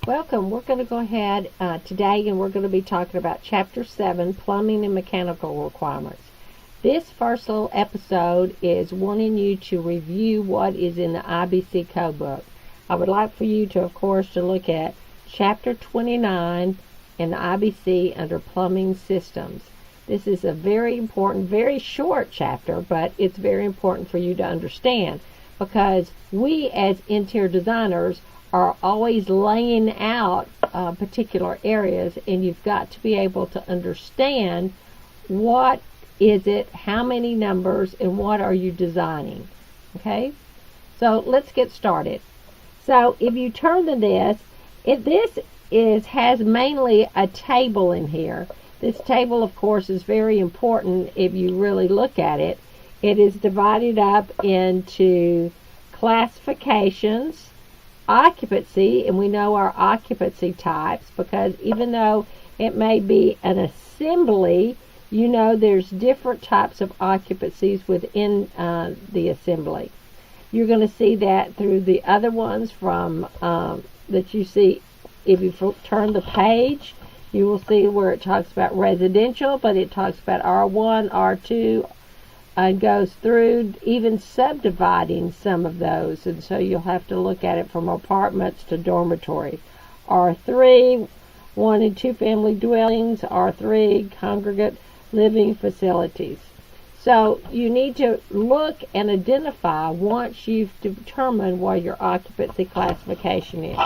Welcome. We're going to go ahead today and we're going to be talking about Chapter 7, Plumbing and Mechanical Requirements. This first little episode is wanting you to review what is in the IBC Code Book. I would like for you to, of course, to look at Chapter 29 in the IBC under Plumbing Systems. This is a very important, very short chapter, but it's very important for you to understand because we as interior designers are always laying out particular areas, and you've got to be able to understand what is it, how many numbers, and what are you designing. Okay, so let's get started. So if you turn to this, has mainly a table in here. This table, of course, is very important if you really look at it. It is divided up into classifications, occupancy, and we know our occupancy types because even though it may be an assembly, you know there's different types of occupancies within the assembly. You're going to see that through the other ones from that you see. If you turn the page, you will see where it talks about residential, but it talks about R1, R2, and goes through even subdividing some of those, and so you'll have to look at it from apartments to dormitories. R3, 1 and 2 family dwellings, R3, congregate living facilities. So you need to look and identify once you've determined what your occupancy classification is.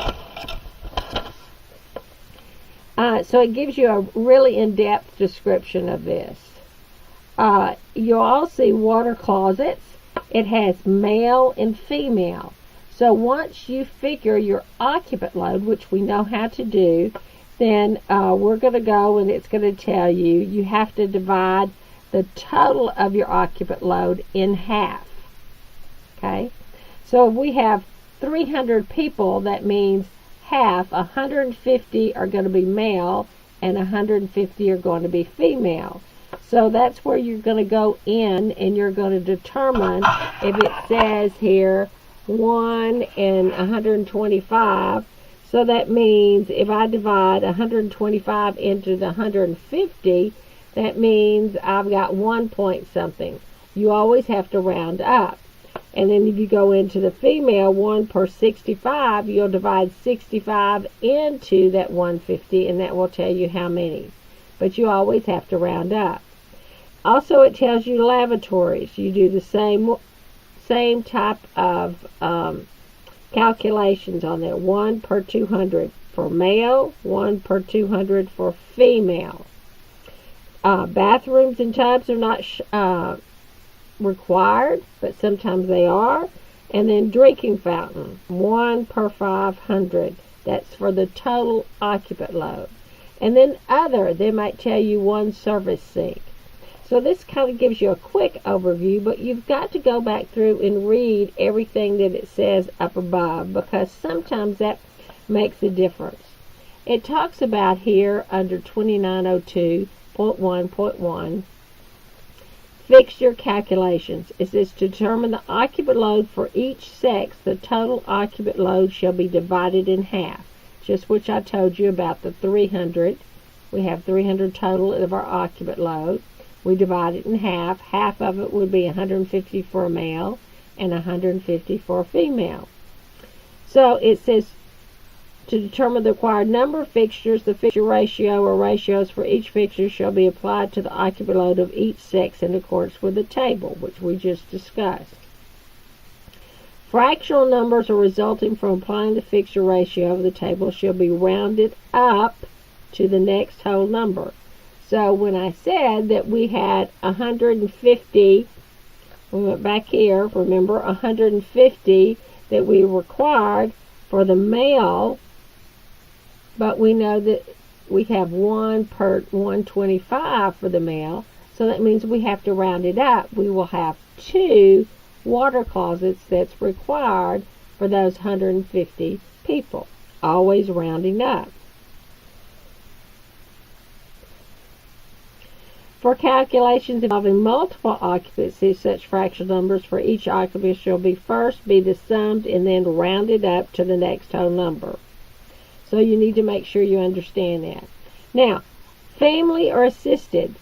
So it gives you a really in-depth description of this. You'll all see water closets. It has male and female. So once you figure your occupant load, which we know how to do, then we're going to go and it's going to tell you have to divide the total of your occupant load in half. Okay? So if we have 300 people, that means half, 150 are going to be male and 150 are going to be female. So that's where you're going to go in and you're going to determine if it says here 1 and 125. So that means if I divide 125 into the 150, that means I've got 1 point something. You always have to round up. And then if you go into the female, 1 per 65, you'll divide 65 into that 150, and that will tell you how many. But you always have to round up. Also, it tells you lavatories. You do the same type of calculations on there. 1 per 200 for male, 1 per 200 for female. Bathrooms and tubs are not required, but sometimes they are. And then drinking fountain, 1 per 500. That's for the total occupant load. And then other, they might tell you 1 service sink. So this kind of gives you a quick overview, but you've got to go back through and read everything that it says up above because sometimes that makes a difference. It talks about here under 2902.1.1 fixture calculations. It says to determine the occupant load for each sex, the total occupant load shall be divided in half. Just which I told you about the 300. We have 300 total of our occupant load. We divide it in half. Half of it would be 150 for a male and 150 for a female. So it says to determine the required number of fixtures, the fixture ratio or ratios for each fixture shall be applied to the occupant load of each sex in accordance with the table, which we just discussed. Fractional numbers are resulting from applying the fixture ratio of the table shall be rounded up to the next whole number. So when I said that we had 150, we went back here, remember 150 that we required for the male, but we know that we have 1 per 125 for the male, so that means we have to round it up. We will have 2 water closets that's required for those 150 people, always rounding up. For calculations involving multiple occupancies, such fractional numbers for each occupant shall be first be the summed and then rounded up to the next whole number. So you need to make sure you understand that. Now, family or assisted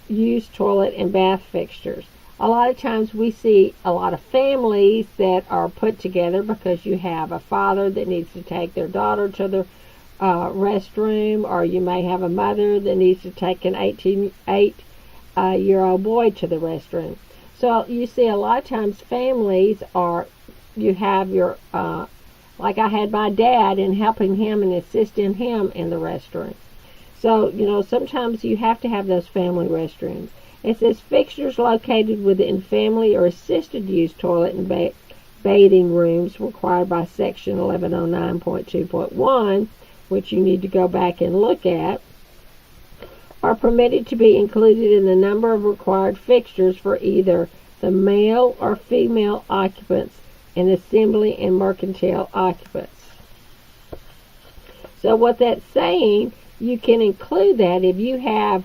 use toilet and bath fixtures. A lot of times we see a lot of families that are put together because you have a father that needs to take their daughter to the restroom, or you may have a mother that needs to take an 8-year-old boy to the restroom. So you see a lot of times families are, you have your, like I had my dad, and helping him and assisting him in the restroom. So, sometimes you have to have those family restrooms. It says fixtures located within family or assisted use toilet and bathing rooms required by Section 1109.2.1, which you need to go back and look at, are permitted to be included in the number of required fixtures for either the male or female occupants and assembly and mercantile occupants. So what that's saying, you can include that if you have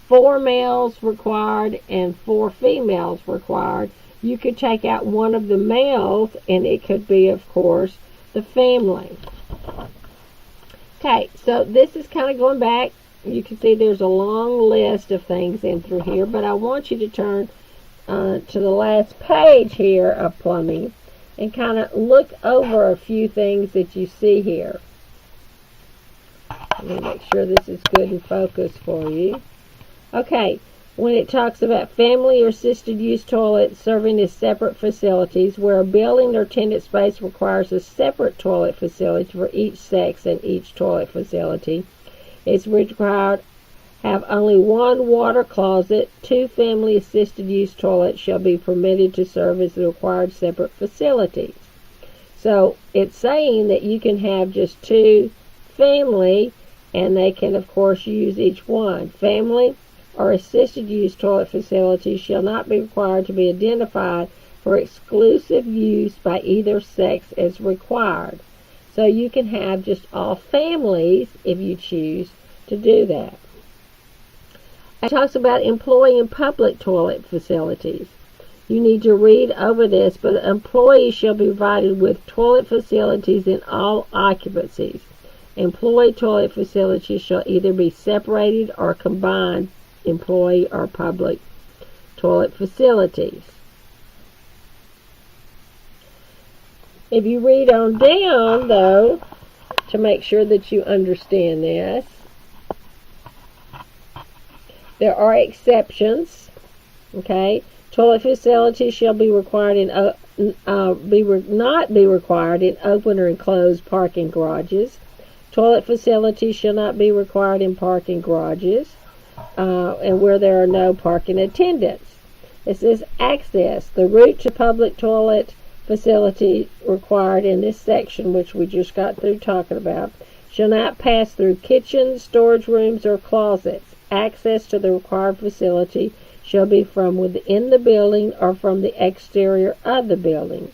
4 males required and 4 females required. You could take out one of the males, and it could be, of course, the family. Okay, so this is kind of going back. You can see there's a long list of things in through here, but I want you to turn to the last page here of plumbing and kind of look over a few things that you see here. Let me make sure this is good and focused for you. Okay, when it talks about family or assisted use toilets serving as separate facilities, where a building or tenant space requires a separate toilet facility for each sex, and each toilet facility is required have only one water closet, 2 family assisted use toilets shall be permitted to serve as the required separate facilities. So it's saying that you can have just 2 family, and they can of course use each one. Family or assisted use toilet facilities shall not be required to be identified for exclusive use by either sex as required. So you can have just all families if you choose to do that. It talks about employee and public toilet facilities. You need to read over this, but employees shall be provided with toilet facilities in all occupancies. Employee toilet facilities shall either be separated or combined employee or public toilet facilities. If you read on down, though, to make sure that you understand this, there are exceptions. Okay, toilet facilities shall be required not be required in open or enclosed parking garages. Toilet facilities shall not be required in parking garages and where there are no parking attendants. It says access. The route to public toilet facility required in this section, which we just got through talking about, shall not pass through kitchens, storage rooms, or closets. Access to the required facility shall be from within the building or from the exterior of the building.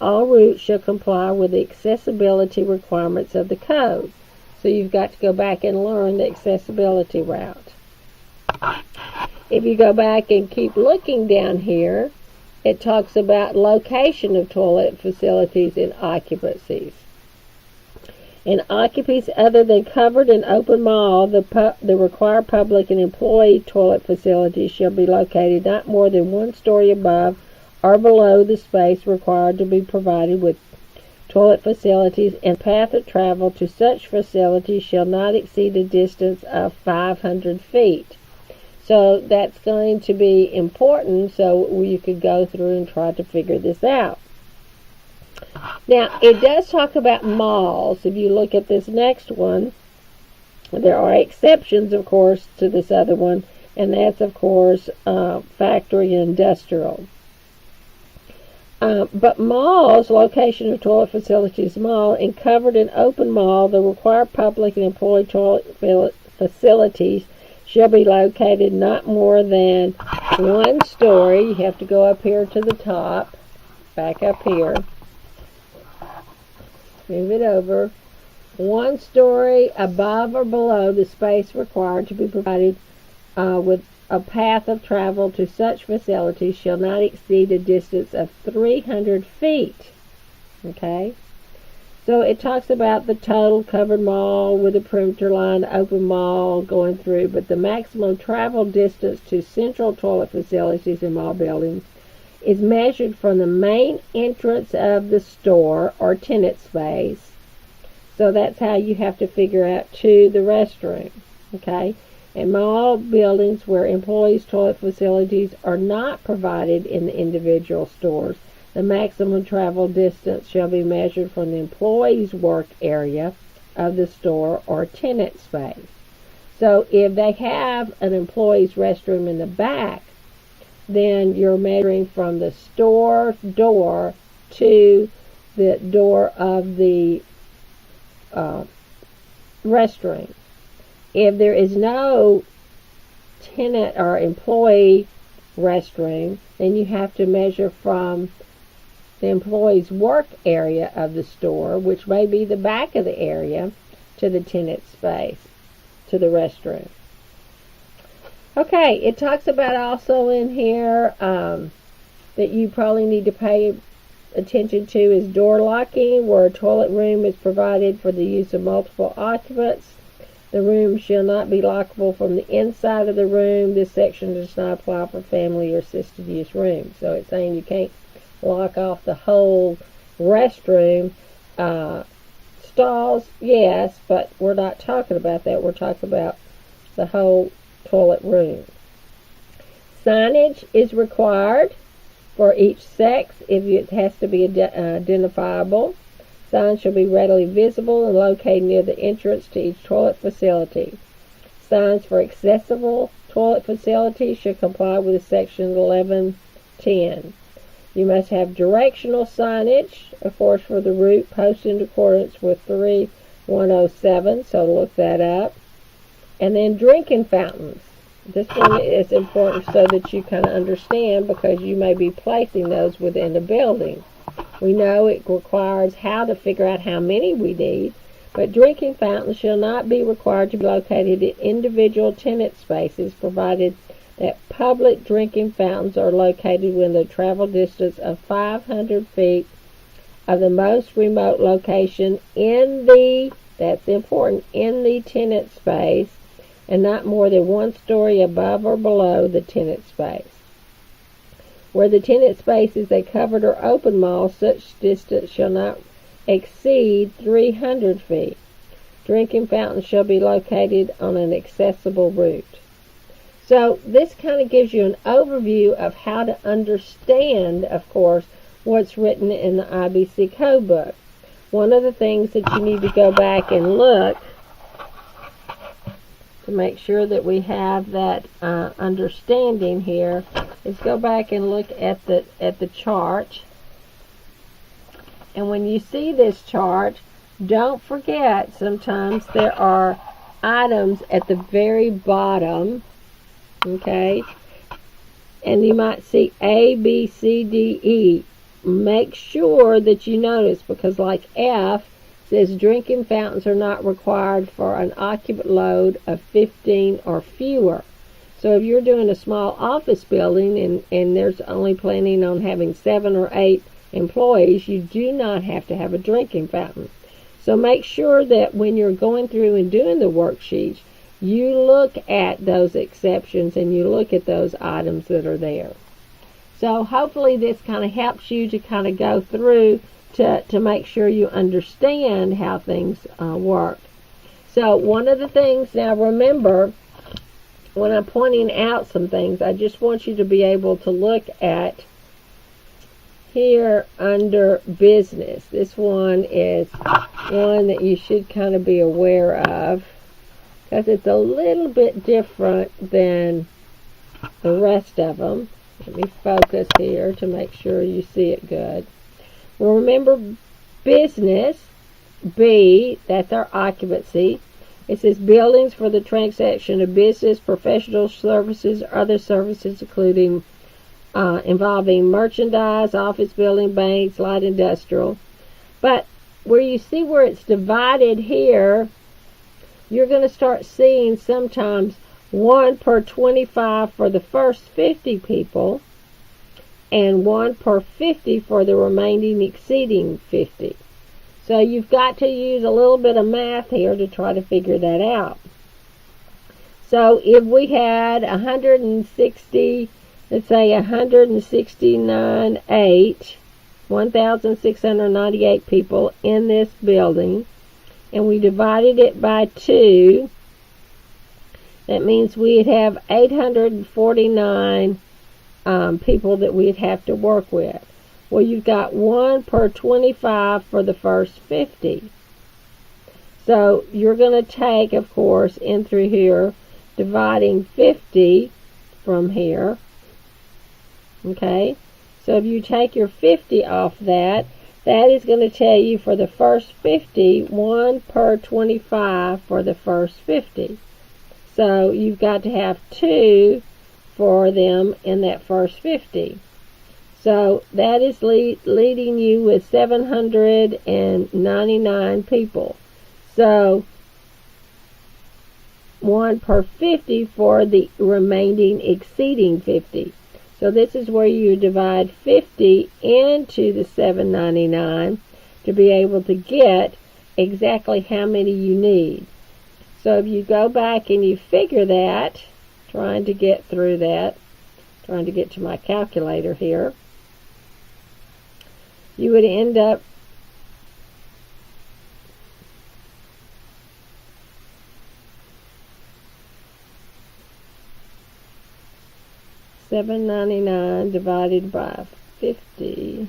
All routes shall comply with the accessibility requirements of the code. So you've got to go back and learn the accessibility route. If you go back and keep looking down here, it talks about location of toilet facilities and occupancies. In occupancies other than covered and open mall, the required public and employee toilet facilities shall be located not more than 1 story above or below the space required to be provided with toilet facilities, and path of travel to such facilities shall not exceed a distance of 500 feet. So that's going to be important, so you could go through and try to figure this out. Now, it does talk about malls. If you look at this next one, there are exceptions, of course, to this other one, and that's, of course, factory and industrial. But malls, location of toilet facilities, mall, and covered and open mall, the required public and employee toilet facilities shall be located not more than 1 story. You have to go up here to the top, back up here. Move it over. 1 story above or below the space required to be provided with a path of travel to such facilities shall not exceed a distance of 300 feet. Okay? So it talks about the total covered mall with a perimeter line, open mall going through, but the maximum travel distance to central toilet facilities in mall buildings is measured from the main entrance of the store or tenant space. So that's how you have to figure out to the restroom, okay? In mall buildings where employees' toilet facilities are not provided in the individual stores, the maximum travel distance shall be measured from the employee's work area of the store or tenant space. So if they have an employee's restroom in the back, then you're measuring from the store door to the door of the restroom. If there is no tenant or employee restroom, then you have to measure from the employee's work area of the store, which may be the back of the area, to the tenant space, to the restroom. Okay, it talks about also in here that you probably need to pay attention to is door locking, where a toilet room is provided for the use of multiple occupants. The room shall not be lockable from the inside of the room. This section does not apply for family or assisted use rooms. So it's saying you can't lock off the whole restroom. Stalls, yes, but we're not talking about that. We're talking about the whole toilet room. Signage is required for each sex if it has to be identifiable. Signs shall be readily visible and located near the entrance to each toilet facility. Signs for accessible toilet facilities should comply with Section 1110. You must have directional signage, of course, for the route posted in accordance with 3107, so look that up. And then drinking fountains. This one is important so that you kind of understand, because you may be placing those within the building. We know it requires how to figure out how many we need, but drinking fountains shall not be required to be located in individual tenant spaces, provided that public drinking fountains are located within a travel distance of 500 feet of the most remote location in the, that's important, in the tenant space, and not more than 1 story above or below the tenant space. Where the tenant space is a covered or open mall, such distance shall not exceed 300 feet. Drinking fountains shall be located on an accessible route. So this kind of gives you an overview of how to understand, of course, what's written in the IBC code book. One of the things that you need to go back and look to make sure that we have that understanding here is go back and look at the chart. And when you see this chart, don't forget sometimes there are items at the very bottom, okay? And you might see A, B, C, D, E. Make sure that you notice, because like F says drinking fountains are not required for an occupant load of 15 or fewer. So if you're doing a small office building and there's only planning on having 7 or 8 employees, you do not have to have a drinking fountain. So make sure that when you're going through and doing the worksheets, you look at those exceptions and you look at those items that are there. So hopefully this kind of helps you to kind of go through to make sure you understand how things work. So one of the things, now remember, when I'm pointing out some things, I just want you to be able to look at here under business. This one is one that you should kind of be aware of, because it's a little bit different than the rest of them. Let me focus here to make sure you see it good. Well, remember business, B, that's our occupancy. It says buildings for the transaction of business, professional services, or other services including involving merchandise, office building, banks, light industrial. But where you see where it's divided here, you're going to start seeing sometimes 1 per 25 for the first 50 people, and 1 per 50 for the remaining exceeding 50. So you've got to use a little bit of math here to try to figure that out. So if we had 160, let's say 1,698 people in this building, and we divided it by 2, that means we'd have 849 people that we'd have to work with. Well, you've got 1 per 25 for the first 50. So you're going to take, of course, in through here, dividing 50 from here. Okay? So if you take your 50 off that, that is going to tell you for the first 50, 1 per 25 for the first 50. So you've got to have 2 for them in that first 50. So that is leading you with 799 people. So 1 per 50 for the remaining exceeding 50. So this is where you divide 50 into the 799 to be able to get exactly how many you need. So if you go back and you figure that, trying to get through that, trying to get to my calculator here, you would end up $7.99 divided by 50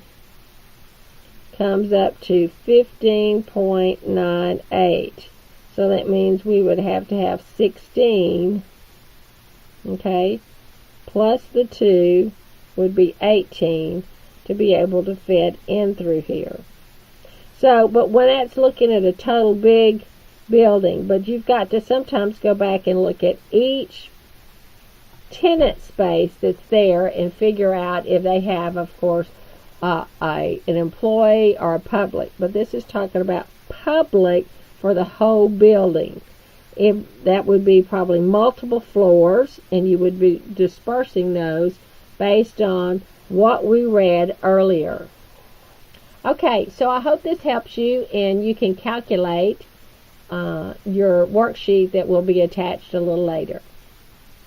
comes up to 15.98. So that means we would have to have 16, okay, plus the 2 would be 18 to be able to fit in through here. So, but when that's looking at a total big building, but you've got to sometimes go back and look at each tenant space that's there and figure out if they have, of course, an employee or a public. But this is talking about public for the whole building. If that would be probably multiple floors, and you would be dispersing those based on what we read earlier. Okay, so I hope this helps you, and you can calculate your worksheet that will be attached a little later.